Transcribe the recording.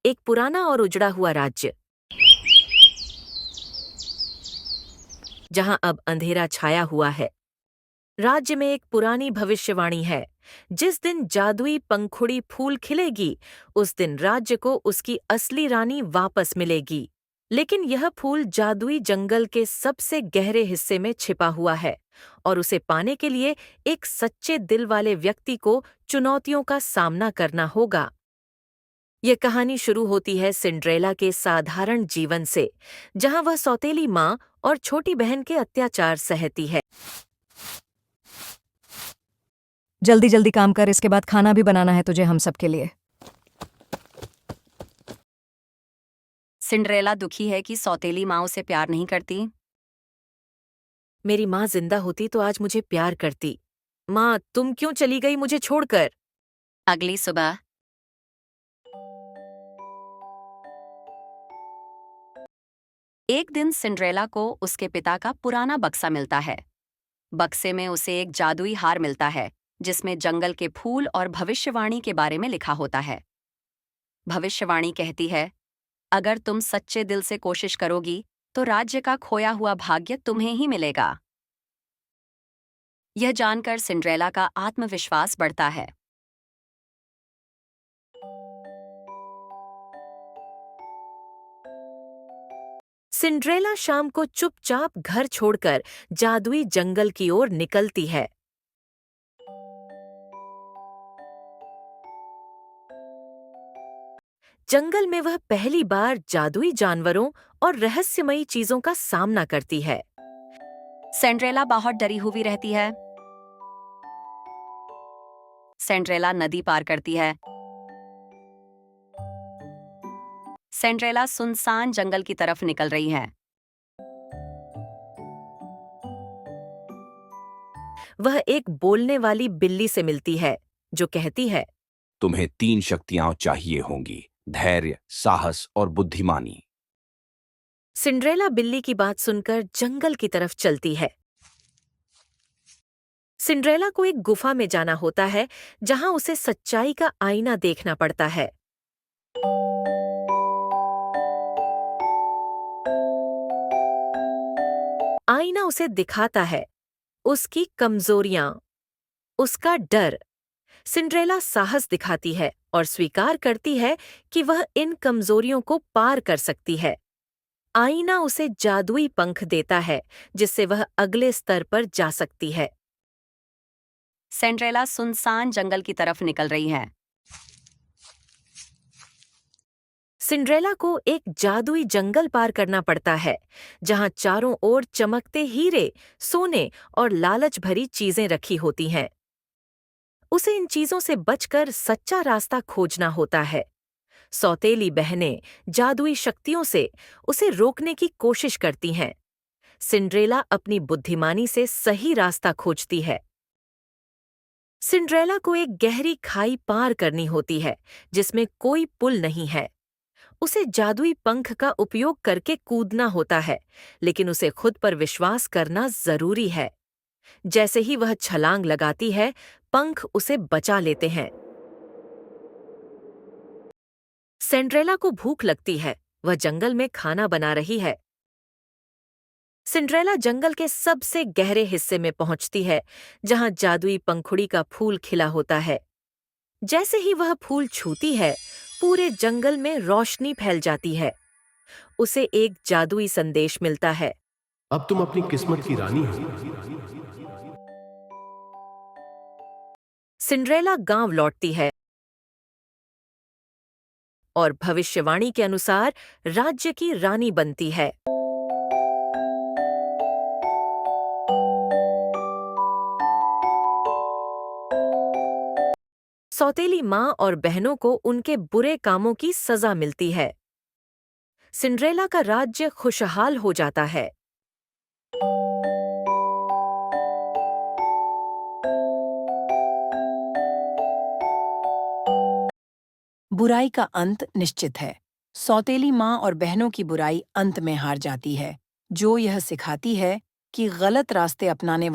एक पुराना और उजड़ा हुआ राज्य, जहां अब अंधेरा छाया हुआ है। राज्य में एक पुरानी भविष्यवाणी है। जिस दिन जादुई पंखुड़ी फूल खिलेगी, उस दिन राज्य को उसकी असली रानी वापस मिलेगी। लेकिन यह फूल जादुई जंगल के सबसे गहरे हिस्से में छिपा हुआ है, और उसे पाने के लिए एक सच्चे दिल वाले व्यक्ति को चुनौतियों का सामना करना होगा। यह कहानी शुरू होती है सिंड्रेला के साधारण जीवन से, जहां वह सौतेली माँ और छोटी बहन के अत्याचार सहती है। जल्दी जल्दी काम कर, इसके बाद खाना भी बनाना है तुझे हम सबके लिए। सिंड्रेला दुखी है कि सौतेली माँ उसे प्यार नहीं करती। मेरी माँ जिंदा होती तो आज मुझे प्यार करती। माँ, तुम क्यों चली गई मुझे छोड़कर? अगली सुबह एक दिन सिंड्रेला को उसके पिता का पुराना बक्सा मिलता है। बक्से में उसे एक जादुई हार मिलता है, जिसमें जंगल के फूल और भविष्यवाणी के बारे में लिखा होता है। भविष्यवाणी कहती है, अगर तुम सच्चे दिल से कोशिश करोगी तो राज्य का खोया हुआ भाग्य तुम्हें ही मिलेगा। यह जानकर सिंड्रेला का आत्मविश्वास बढ़ता है। सिंड्रेला शाम को चुपचाप घर छोड़कर जादुई जंगल की ओर निकलती है। जंगल में वह पहली बार जादुई जानवरों और रहस्यमयी चीजों का सामना करती है। सिंड्रेला बहुत डरी हुई रहती है। सिंड्रेला नदी पार करती है। सिंड्रेला सुनसान जंगल की तरफ निकल रही है। वह एक बोलने वाली बिल्ली से मिलती है, जो कहती है, तुम्हें 3 शक्तियां चाहिए होंगी: धैर्य, साहस और बुद्धिमानी। सिंड्रेला बिल्ली की बात सुनकर जंगल की तरफ चलती है। सिंड्रेला को एक गुफा में जाना होता है, जहां उसे सच्चाई का आईना देखना पड़ता है। आईना उसे दिखाता है उसकी कमजोरियां, उसका डर। सिंड्रेला साहस दिखाती है और स्वीकार करती है कि वह इन कमजोरियों को पार कर सकती है। आईना उसे जादुई पंख देता है, जिससे वह अगले स्तर पर जा सकती है। सिंड्रेला सुनसान जंगल की तरफ निकल रही है। सिंड्रेला को एक जादुई जंगल पार करना पड़ता है, जहां चारों ओर चमकते हीरे, सोने और लालच भरी चीजें रखी होती हैं। उसे इन चीजों से बचकर सच्चा रास्ता खोजना होता है। सौतेली बहनें जादुई शक्तियों से उसे रोकने की कोशिश करती हैं। सिंड्रेला अपनी बुद्धिमानी से सही रास्ता खोजती है। सिंड्रेला को एक गहरी खाई पार करनी होती है, जिसमें कोई पुल नहीं है। उसे जादुई पंख का उपयोग करके कूदना होता है, लेकिन उसे खुद पर विश्वास करना जरूरी है। जैसे ही वह छलांग लगाती है, पंख उसे बचा लेते हैं। सिंड्रेला को भूख लगती है। वह जंगल में खाना बना रही है। सिंड्रेला जंगल के सबसे गहरे हिस्से में पहुंचती है, जहां जादुई पंखुड़ी का फूल खिला होता है। जैसे ही वह फूल छूती है, पूरे जंगल में रोशनी फैल जाती है। उसे एक जादुई संदेश मिलता है। अब तुम अपनी किस्मत की रानी हो। सिंड्रेला गांव लौटती है और भविष्यवाणी के अनुसार राज्य की रानी बनती है। सौतेली माँ और बहनों को उनके बुरे कामों की सजा मिलती है। सिंड्रेला का राज्य खुशहाल हो जाता है। बुराई का अंत निश्चित है। सौतेली माँ और बहनों की बुराई अंत में हार जाती है, जो यह सिखाती है कि गलत रास्ते अपनाने